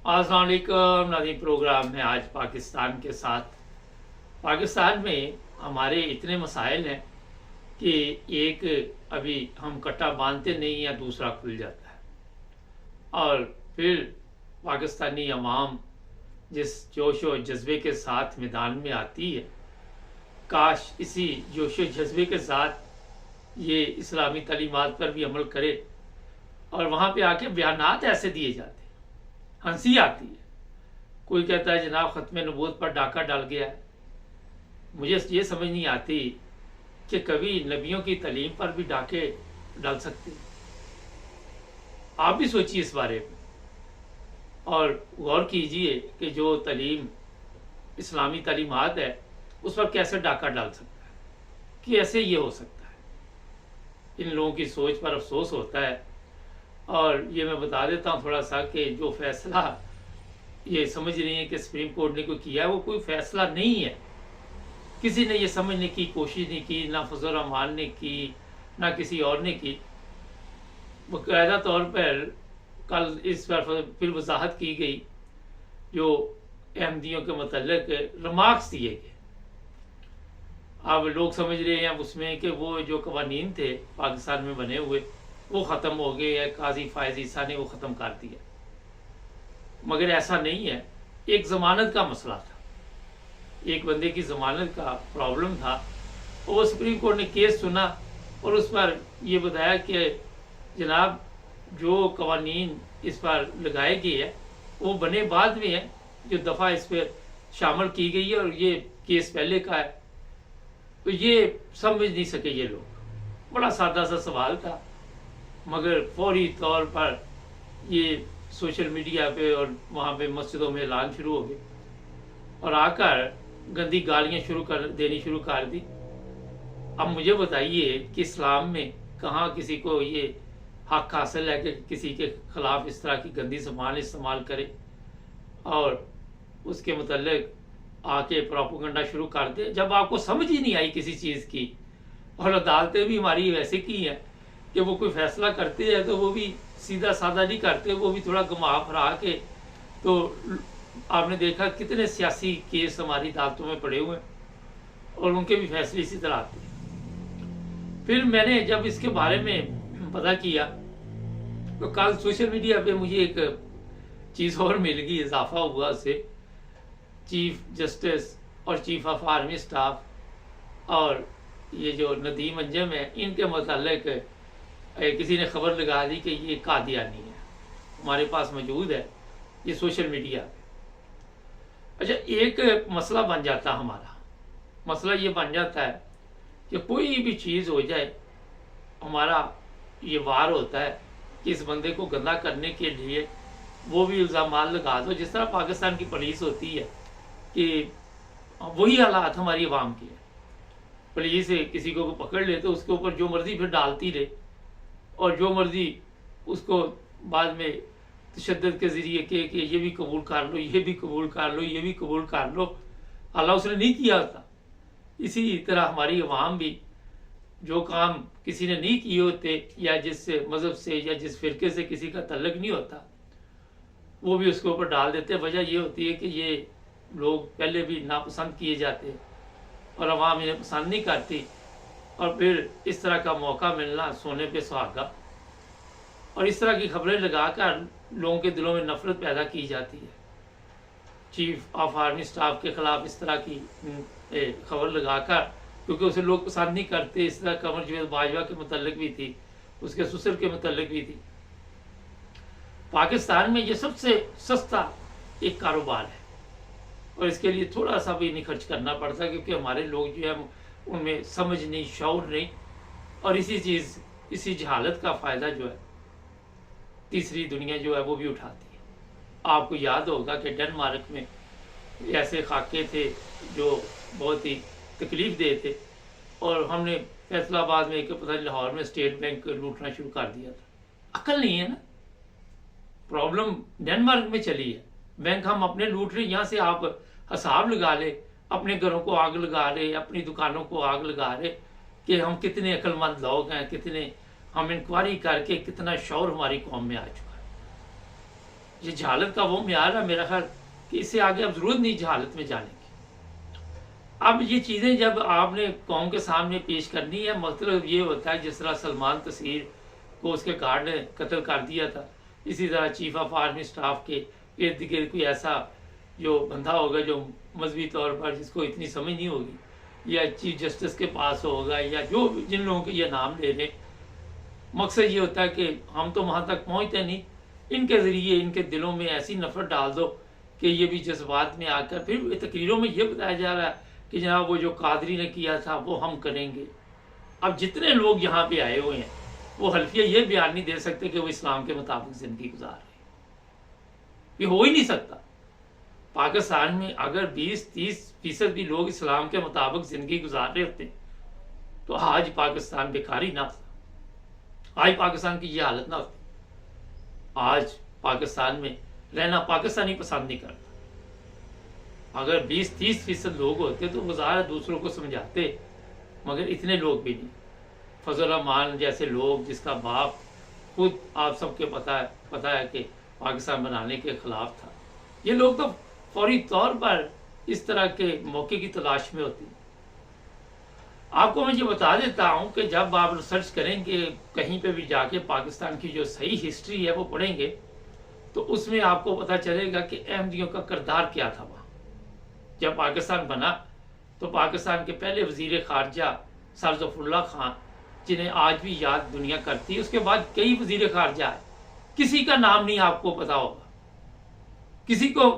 अस्सलाम वालेकुम नाज़रीन, प्रोग्राम है आज पाकिस्तान के साथ। पाकिस्तान में हमारे इतने मसाइल हैं कि एक अभी हम कट्टा बांधते नहीं या दूसरा खुल जाता है। और फिर पाकिस्तानी अवाम जिस जोश व जज्बे के साथ मैदान में आती है, काश इसी जोश व जज्बे के साथ ये इस्लामी तालीमात पर भी अमल करे। और वहाँ पे आके बयानात ऐसे दिए जाते हैं, हंसी आती है। कोई कहता है जनाब ख़त्म नबूवत पर डाका डाल गया है। मुझे ये समझ नहीं आती कि कभी नबियों की तालीम पर भी डाके डाल सकते हैं। आप भी सोचिए इस बारे में और गौर कीजिए कि जो तालीम इस्लामी तालीमात है उस पर कैसे डाका डाल सकता है, कि ऐसे ये हो सकता है। इन लोगों की सोच पर अफसोस होता है। और ये मैं बता देता हूँ थोड़ा सा कि जो फैसला ये समझ रही है कि सुप्रीम कोर्ट ने कोई किया है, वो कोई फैसला नहीं है। किसी ने ये समझने की कोशिश नहीं की, ना फजल रहमान ने की, ना किसी और ने की। बाकायदा तौर पर कल इस पर फिर वजाहत की गई, जो अहमदियों के मतलब रिमार्क्स दिए गए। अब लोग समझ रहे हैं उसमें कि वो जो कवानीन थे पाकिस्तान में बने हुए वो ख़त्म हो गए हैं, काजी फायज ईसा ने वो ख़त्म कर दिया। मगर ऐसा नहीं है। एक ज़मानत का मसला था, एक बंदे की ज़मानत का प्रॉब्लम था। वो सुप्रीम कोर्ट ने केस सुना और उस पर ये बताया कि जनाब जो कवानीन इस पर लगाए गए हैं वो बने बाद में है, जो दफ़ा इस पर शामिल की गई है और ये केस पहले का है। तो ये समझ नहीं सके ये लोग। बड़ा सादा सा सवाल था, मगर फौरी तौर पर ये सोशल मीडिया पे और वहाँ पे मस्जिदों में ऐलान शुरू हो गए और आकर गंदी गालियाँ देनी शुरू कर दी। अब मुझे बताइए कि इस्लाम में कहाँ किसी को ये हक हासिल है कि किसी के खिलाफ इस तरह की गंदी ज़बान इस्तेमाल करे और उसके मतलब आके प्रोपेगेंडा शुरू कर दे, जब आपको समझ ही नहीं आई किसी चीज़ की। और अदालतें भी हमारी वैसे की हैं कि वो कोई फैसला करते हैं तो वो भी सीधा साधा नहीं करते, वो भी थोड़ा घुमा फिरा के। तो आपने देखा कितने सियासी केस हमारी अदालतों में पड़े हुए हैं और उनके भी फैसले इसी तरह आते हैं। फिर मैंने जब इसके बारे में पता किया तो कल सोशल मीडिया पे मुझे एक चीज़ और मिल गई, इजाफा हुआ उससे। चीफ जस्टिस और चीफ ऑफ आर्मी स्टाफ और ये जो नदीम अंजम है, इनके मतलब किसी ने खबर लगा दी कि ये कादियानी है, हमारे पास मौजूद है ये सोशल मीडिया पे। अच्छा, एक मसला बन जाता हमारा, मसला ये बन जाता है कि कोई भी चीज़ हो जाए, हमारा ये वार होता है कि इस बंदे को गंदा करने के लिए वो भी इल्ज़ाम लगा दो। जिस तरह पाकिस्तान की पुलिस होती है कि वही हालात हमारी आवाम की है। पुलिस किसी को पकड़ ले तो उसके ऊपर जो मर्जी फिर डालती रहे और जो मर्जी उसको बाद में तशद्दुद के ज़रिए कि ये भी कबूल कर लो, ये भी कबूल कर लो, ये भी कबूल कर लो, हालांकि उसने नहीं किया होता। इसी तरह हमारी अवाम भी जो काम किसी ने नहीं किए होते या जिस मज़हब से या जिस फ़िरके से किसी का तल्लुक़ नहीं होता, वो भी उसके ऊपर डाल देते। वजह ये होती है कि ये लोग पहले भी नापसंद किए जाते हैं और अवाम इन्हें पसंद नहीं करती, और फिर इस तरह का मौका मिलना सोने पे सुहागा। और इस तरह की खबरें लगाकर लोगों के दिलों में नफरत पैदा की जाती है। चीफ ऑफ आर्मी स्टाफ के खिलाफ इस तरह की खबर लगाकर, क्योंकि उसे लोग पसंद नहीं करते। इस तरह कमर जवेद बाजवा के मतलब भी थी, उसके ससुर के मतलब भी थी। पाकिस्तान में ये सबसे सस्ता एक कारोबार है और इसके लिए थोड़ा सा भी नहीं खर्च करना पड़ता, क्योंकि हमारे लोग जो है उनमें समझ नहीं, शौर नहीं, और इसी जहालत का फ़ायदा जो है तीसरी दुनिया जो है वो भी उठाती है। आपको याद होगा कि डेनमार्क में ऐसे खाके थे जो बहुत ही तकलीफ दे थे और हमने फैसलाबाद में, पता नहीं लाहौर में स्टेट बैंक लूटना शुरू कर दिया था। अकल नहीं है ना, प्रॉब्लम डेनमार्क में चली है। बैंक हम अपने लूट रहे, यहाँ से आप हिसाब लगा ले, अपने घरों को आग लगा रहे, अपनी दुकानों को आग लगा रहे कि हम कितने अक्लमंद लोग हैं, कितने हम इंक्वायरी करके कितना शौर हमारी कौम में आ चुका है। ये जहालत का वो म्यार है मेरा ख्याल कि इससे आगे अब जरूरत नहीं जहालत में जाने की। अब ये चीज़ें जब आपने कौम के सामने पेश करनी है, मतलब ये होता है जिस तरह सलमान तसीर को उसके गार्ड ने कत्ल कर दिया था, इसी तरह चीफ ऑफ आर्मी स्टाफ के इर्द गिर्द कोई ऐसा जो बंदा होगा जो मजहबी तौर पर जिसको इतनी समझ नहीं होगी, या चीफ जस्टिस के पास होगा, या जो जिन लोगों के ये नाम ले लें, मकसद ये होता है कि हम तो वहाँ तक पहुँचते नहीं, इनके ज़रिए इनके दिलों में ऐसी नफरत डाल दो कि ये भी जज्बात में आकर फिर तकरीरों में ये बताया जा रहा है कि जनाब वो जो कादरी ने किया था वो हम करेंगे। अब जितने लोग यहाँ पे आए हुए हैं वो हल्फिया ये बयान नहीं दे सकते कि वो इस्लाम के मुताबिक ज़िंदगी गुजार रहे हैं, ये हो ही नहीं सकता। पाकिस्तान में अगर 20-30% भी लोग इस्लाम के मुताबिक ज़िंदगी गुजार रहे होते तो आज पाकिस्तान बेकारी ना होता, आज पाकिस्तान की ये हालत ना होती। आज पाकिस्तान में रहना पाकिस्तानी पसंद नहीं करता। अगर 20-30% लोग होते तो गुजारा दूसरों को समझाते, मगर इतने लोग भी नहीं। फजल रहमान जैसे लोग जिसका बाप खुद आप सबके पता है कि पाकिस्तान बनाने के खिलाफ था, ये लोग तो फौरी तौर पर इस तरह के मौके की तलाश में होती। आपको मैं ये बता देता हूँ कि जब आप रिसर्च करेंगे कहीं पे भी जाके पाकिस्तान की जो सही हिस्ट्री है वो पढ़ेंगे तो उसमें आपको पता चलेगा कि अहमदियों का किरदार क्या था वहाँ। जब पाकिस्तान बना तो पाकिस्तान के पहले वजीर खारजा सर ज़फ़रुल्लाह खान, जिन्हें आज भी याद दुनिया करती है, उसके बाद कई वजीर खारजा है, किसी का नाम नहीं आपको पता होगा, किसी को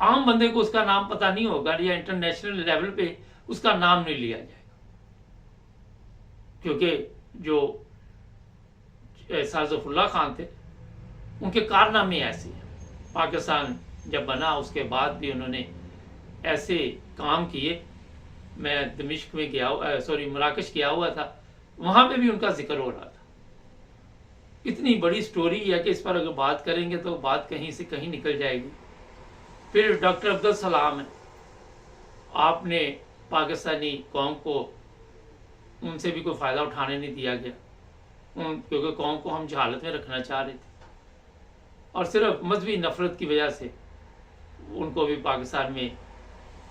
आम बंदे को उसका नाम पता नहीं होगा, या इंटरनेशनल लेवल पे उसका नाम नहीं लिया जाएगा, क्योंकि जो सर ज़फ़रुल्लाह खान थे उनके कारनामे ऐसे हैं। पाकिस्तान जब बना उसके बाद भी उन्होंने ऐसे काम किए। मैं दमिश्क में मराकश गया हुआ था, वहाँ पे भी उनका जिक्र हो रहा था। इतनी बड़ी स्टोरी है कि इस पर अगर बात करेंगे तो बात कहीं से कहीं निकल जाएगी। फिर डॉक्टर अब्दुल सलाम है, आपने पाकिस्तानी कौम को उनसे भी कोई फ़ायदा उठाने नहीं दिया गया, क्योंकि कौम को हम जहालत में रखना चाह रहे थे और सिर्फ मजहबी नफरत की वजह से उनको भी पाकिस्तान में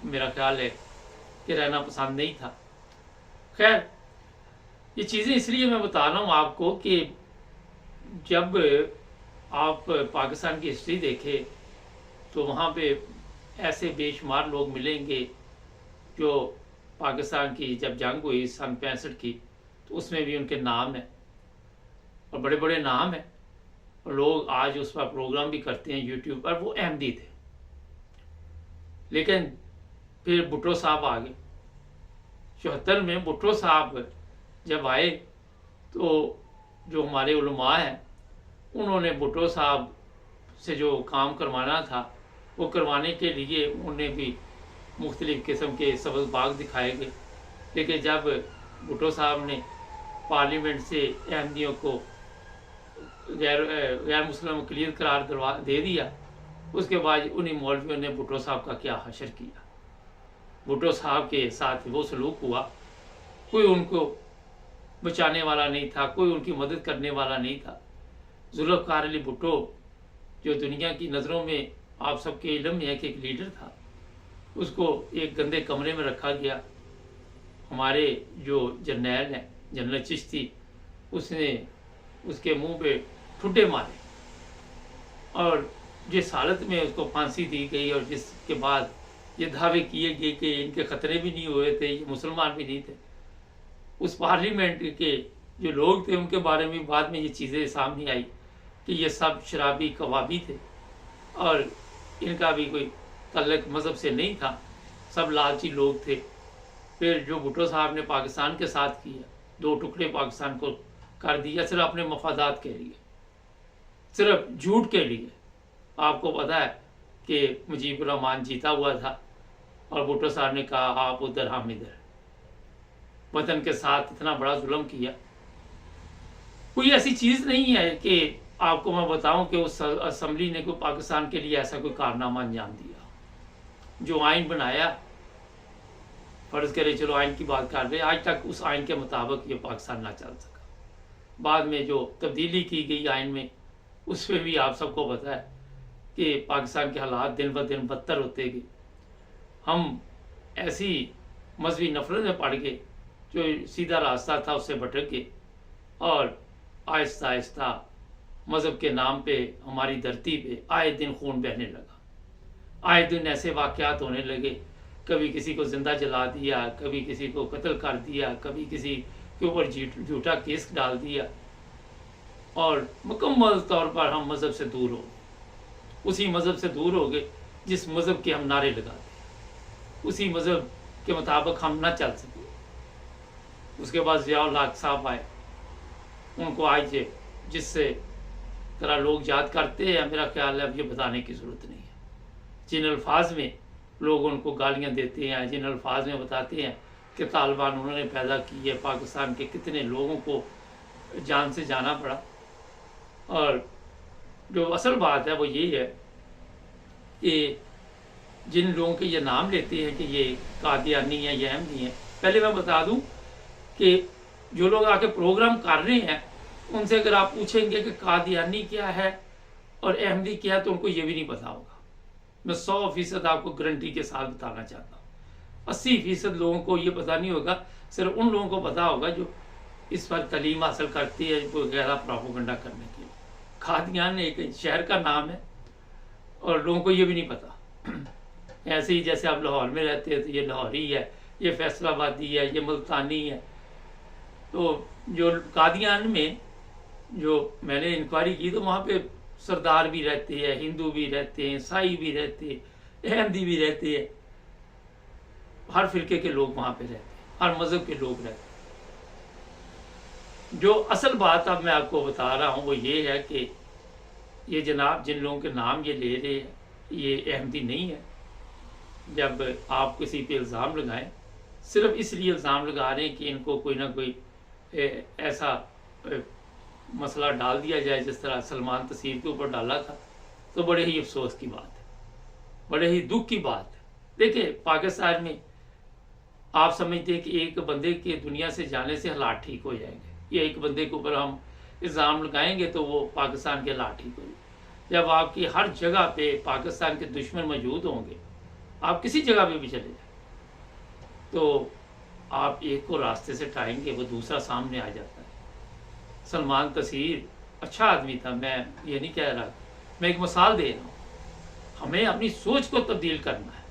मेरा ख्याल है कि रहना पसंद नहीं था। खैर, ये चीज़ें इसलिए मैं बता रहा हूँ आपको कि जब आप पाकिस्तान की हिस्ट्री देखें तो वहाँ पे ऐसे बेशुमार लोग मिलेंगे जो पाकिस्तान की जब जंग हुई सन 65 की तो उसमें भी उनके नाम हैं और बड़े बड़े नाम हैं, और लोग आज उस पर प्रोग्राम भी करते हैं यूट्यूब पर। वो अहमदी थे, लेकिन फिर भुट्टो साहब आ गए। 74 में भुट्टो साहब जब आए तो जो हमारे उलमा हैं उन्होंने भुट्टो साहब से जो काम करवाना था वो करवाने के लिए उन्हें भी मुख्तलिफ़ किस्म के सबक दिखाए गए। लेकिन जब भुट्टो साहब ने पार्लियामेंट से अहमदियों को गैर मुस्लिम क्लियर करार दे दिया, उसके बाद उन्हीं मौलवियों ने भुट्टो साहब का क्या हशर किया। भुट्टो साहब के साथ वो सलूक हुआ, कोई उनको बचाने वाला नहीं था, कोई उनकी मदद करने वाला नहीं था। जुल्फ़िकार अली भुट्टो जो दुनिया की नज़रों में आप सबके इल्म में है कि एक लीडर था, उसको एक गंदे कमरे में रखा गया। हमारे जो जर्नैल हैं, जनरल चिश्ती, उसने उसके मुंह पे ठुड्डे मारे और जिस हालत में उसको फांसी दी गई और जिसके बाद ये दावे किए गए कि इनके ख़तरे भी नहीं हुए थे, ये मुसलमान भी नहीं थे, उस पार्लियामेंट के जो लोग थे उनके बारे में बाद में ये चीज़ें सामने आई कि ये सब शराबी कबाबी थे और इनका भी कोई तल्लक मज़हब से नहीं था, सब लालची लोग थे। फिर जो भुट्टो साहब ने पाकिस्तान के साथ किया, 2 टुकड़े पाकिस्तान को कर दिया सिर्फ अपने मफादात के लिए, सिर्फ झूठ के लिए। आपको पता है कि मुजीबुर रहमान जीता हुआ था और भुट्टो साहब ने कहा आप उधर हम इधर, वतन के साथ इतना बड़ा जुल्म किया। कोई ऐसी चीज़ नहीं है कि आपको मैं बताऊं कि उस असम्बली ने कोई पाकिस्तान के लिए ऐसा कोई कारनामा अंजाम दिया। जो आइन बनाया, फर्ज करे चलो आइन की बात कर रहे, आज तक उस आइन के मुताबिक ये पाकिस्तान ना चल सका। बाद में जो तब्दीली की गई आइन में, उसमें भी आप सबको पता है कि पाकिस्तान के हालात दिन ब दिन बदतर होते गए। हम ऐसी मजहबी नफरत में पड़ गए, जो सीधा रास्ता था उससे भटक गए, और आहिस्ता आहिस्ता मज़हब के नाम पे हमारी धरती पे आए दिन खून बहने लगा। आए दिन ऐसे वाक़यात होने लगे, कभी किसी को ज़िंदा जला दिया, कभी किसी को कत्ल कर दिया, कभी किसी के ऊपर झूठा केस डाल दिया, और मुकम्मल तौर पर हम मज़हब से दूर हो गए। उसी मज़हब से दूर हो गए जिस मज़हब के हम नारे लगाते, उसी मज़हब के मुताबिक हम ना चल सके। उसके बाद ज़िया-उल हक साहब आए, उनको आज जिससे तरह लोग याद करते हैं, मेरा ख्याल है अब ये बताने की ज़रूरत नहीं है। जिन अल्फाज में लोग उनको गालियाँ देते हैं, जिन अल्फाज में बताते हैं कि तालिबान उन्होंने पैदा की है, पाकिस्तान के कितने लोगों को जान से जाना पड़ा। और जो असल बात है वो यही है कि जिन लोगों के ये नाम लेते हैं कि ये कादियानी है, ये अहमदी हैं, पहले मैं बता दूं कि जो लोग आके प्रोग्राम कर रहे हैं उनसे अगर आप पूछेंगे कि कादियानी क्या है और अहमदी क्या है, तो उनको ये भी नहीं पता होगा। मैं 100% आपको गारंटी के साथ बताना चाहता हूँ। 80% लोगों को ये पता नहीं होगा, सिर्फ उन लोगों को पता होगा जो इस पर तालीम हासिल करती है, कोई गहरा प्रोपेगेंडा करने के लिए। कादियान एक शहर का नाम है और लोगों को ये भी नहीं पता। ऐसे ही जैसे आप लाहौर में रहते हैं तो ये लाहौरी है, ये फैसलाबादी है, ये मुल्तानी है। तो जो कादियान में जो मैंने इंक्वायरी की तो वहाँ पे सरदार भी रहते हैं, हिंदू भी रहते हैं, ईसाई भी रहते हैं, अहमदी भी रहते हैं, हर फिरके के लोग वहाँ पे रहते हैं, हर मज़हब के लोग रहते हैं। जो असल बात अब मैं आपको बता रहा हूँ वो ये है कि ये जनाब जिन लोगों के नाम ये ले रहे हैं ये अहमदी नहीं है। जब आप किसी पे इल्ज़ाम लगाएं, सिर्फ इसलिए इल्ज़ाम लगा रहे हैं कि इनको कोई ना कोई ऐसा मसला डाल दिया जाए जिस तरह सलमान तसीर के ऊपर डाला था, तो बड़े ही अफसोस की बात है, बड़े ही दुख की बात है। देखिए पाकिस्तान में आप समझते हैं कि एक बंदे के दुनिया से जाने से हालात ठीक हो जाएंगे, या एक बंदे के ऊपर हम इल्ज़ाम लगाएंगे तो वो पाकिस्तान के हालात ठीक हो जाएंगे। जब आपकी हर जगह पे पाकिस्तान के दुश्मन मौजूद होंगे, आप किसी जगह पे भी चले जाए तो आप एक को रास्ते से टाएंगे, वो दूसरा सामने आ जाता है। सलमान तसीर अच्छा आदमी था, मैं ये नहीं कह रहा, मैं एक मिसाल दे रहा हूँ। हमें अपनी सोच को तब्दील करना है,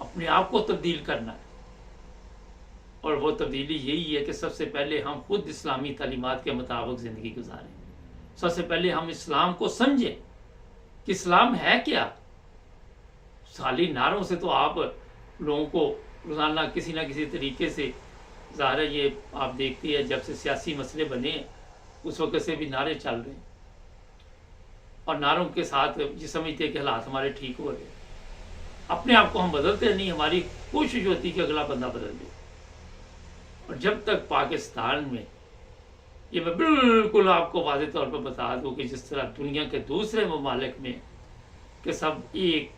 अपने आप को तब्दील करना है, और वो तब्दीली यही है कि सबसे पहले हम खुद इस्लामी तालीमात के मुताबिक ज़िंदगी गुजारें। सबसे पहले हम इस्लाम को समझें कि इस्लाम है क्या। खाली नारों से तो आप लोगों को रोज़ाना किसी ना किसी तरीके से, ज़ाहिर है ये आप देखते हैं जब से सियासी मसले बने हैं उस वक्त से भी नारे चल रहे हैं, और नारों के साथ ये समझते हैं कि हालात हमारे ठीक हो रहे हैं। अपने आप को हम बदलते नहीं, हमारी कोशिश होती है कि अगला बंदा बदल दे। और जब तक पाकिस्तान में, ये मैं बिल्कुल आपको वाज़ेह तौर पर बता दूं कि जिस तरह दुनिया के दूसरे ममालिक में कि सब एक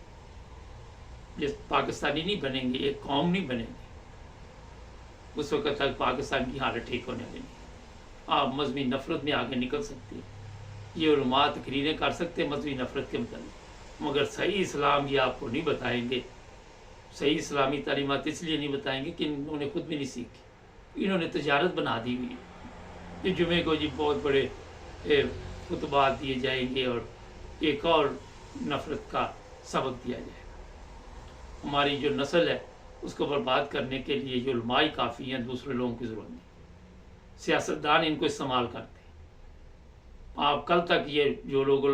जिस पाकिस्तानी नहीं बनेंगे, एक कौम नहीं बनेंगे, उस वक्त तक पाकिस्तान की हालत ठीक होने वाली नहीं। आप मजहबी नफरत में आगे निकल सकते हैं, ये उलमा तकरीरें कर सकते हैं मजहबी नफरत के मतलब, मगर सही इस्लाम ये आपको नहीं बताएंगे। सही इस्लामी तालीमात इसलिए नहीं बताएंगे कि इन्होंने खुद भी नहीं सीखी, इन्होंने तजारत बना दी हुई है। ये जुमे को जी बहुत बड़े खुतबात दिए जाएंगे और एक और नफरत का सबक दिया जाएगा। हमारी जो नस्ल है उसको बर्बाद करने के लिए जो उलमाई काफ़ी हैं, दूसरे लोगों की ज़रूरत नहीं। सियासतदान इनको इस्तेमाल करते हैं। आप कल तक ये जो लोग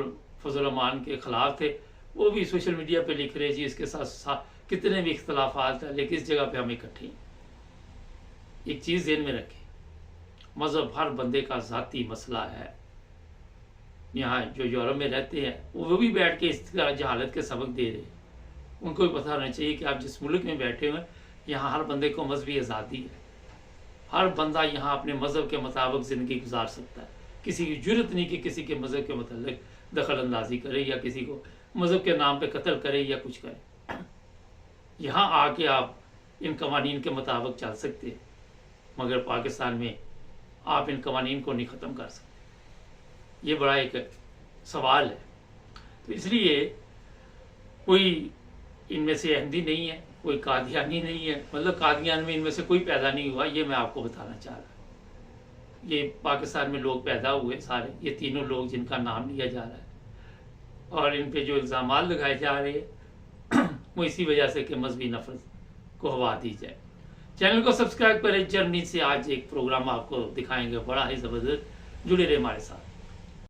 फजल रहमान के ख़िलाफ़ थे वो भी सोशल मीडिया पे लिख रहे जी इसके साथ कितने भी इख्तलाफात हैं लेकिन इस जगह पे हम इकट्ठे हैं। एक चीज़ ज़हन में रखें, मज़हब हर बंदे का ज़ाती मसला है। यहाँ जो यूरोप में रहते हैं वो भी बैठ के इस तरह जहालत के सबक दे रहे हैं। उनको भी पता होना चाहिए कि आप जिस मुल्क में बैठे हुए हैं यहाँ हर बंदे को मजहबी आज़ादी है। हर बंदा यहाँ अपने मज़हब के मुताबिक ज़िंदगी गुजार सकता है। किसी की जुर्रत नहीं कि किसी के मज़हब के मतलब दखल अंदाजी करे या किसी को मज़हब के नाम पे कत्ल करे या कुछ करे। यहाँ आके आप इन कवानीन के मुताबिक चल सकते हैं, मगर पाकिस्तान में आप इन कवानीन को नहीं ख़त्म कर सकते। ये बड़ा एक सवाल है। तो इसलिए कोई इनमें से अहमदी नहीं है, कोई कादियानी नहीं है, मतलब कादियान में इनमें से कोई पैदा नहीं हुआ, ये मैं आपको बताना चाह रहा हूँ। ये पाकिस्तान में लोग पैदा हुए सारे, ये तीनों लोग जिनका नाम लिया जा रहा है, और इन पे जो इल्ज़ाम लगाए जा रहे हैं वो इसी वजह से कि मजहबी नफरत को हवा दी जाए। चैनल को सब्सक्राइब करें। जर्मनी से आज एक प्रोग्राम आपको दिखाएंगे, बड़ा ही ज़बरदस्त। जुड़े रहे हमारे साथ।